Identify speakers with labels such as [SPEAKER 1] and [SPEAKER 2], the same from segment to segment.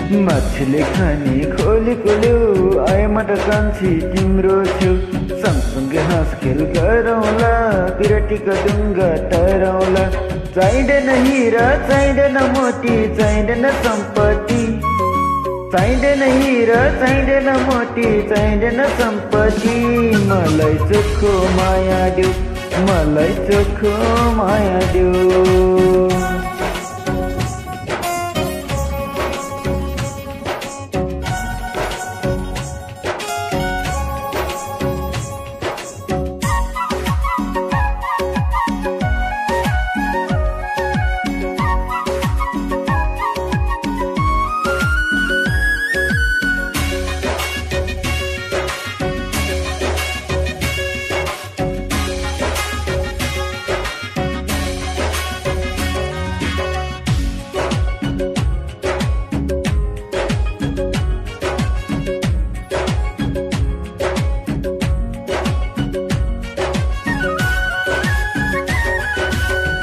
[SPEAKER 1] मछली खाने खोली खोल्यो आए मट कान्छी तिम्रो छेउ सँगसँगै हाँस खेल गरौँला पिरटीको डुङ्गा तराउँला चाहिँदैन हिरा चाहिँदैन मोती चाहिँदैन सम्पत्ति चाहिँदैन हिरा चाहिँदैन मोती चाहिँदैन सम्पत्ति मलाई चोखो माया देऊ मलाई चोखो माया देऊ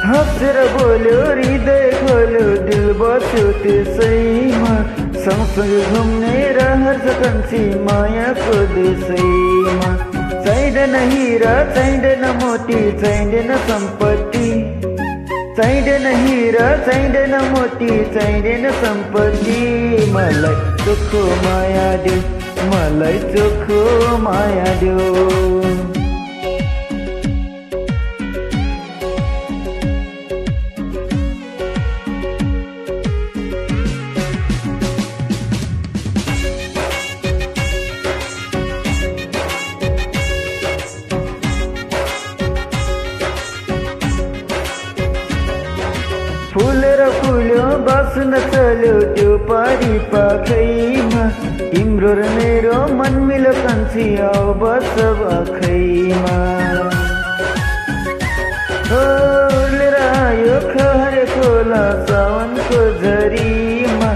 [SPEAKER 1] हँसेर बोल्यो हृदय खोल्यो दिल बस्यो त्यसैमा सँगसँगै घुम्ने रहर कान्छी मायाको देशैमा चाहिँदैन हिरा चाहिँदैन मोती चाहिँदैन सम्पत्ति चाहिँदैन हिरा चाहिँदैन मोती चाहिँदैन सम्पत्ति मलाई चोखो माया देऊ मलाई चोखो माया देऊ फुलेर फुल्यो बस्न चल्यो त्यो पारी पाखैमा तिम्रो र मेरो मन मिल्यो कान्छी आऊ बस आखैमा लिएर आयो खहरे खोला सावनको झरीमा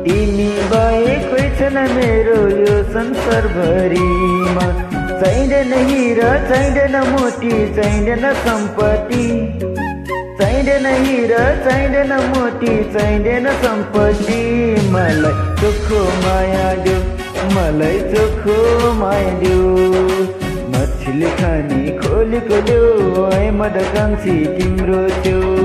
[SPEAKER 1] तिमी बाहेक कोही छैन मेरो यो संसारभरिमा चाहिँदैन हिरा चाहिँदैन मोती चाहिँदैन सम्पत्ति चाहिँदैन हिरा चाहिँदैन मोती चाहिँदैन सम्पत्ति मलाई चोखो माया देऊ मलाई चोखो माया देऊ मछली खाने खोली खोल्यो आए मद कान्छी तिम्रो छेउ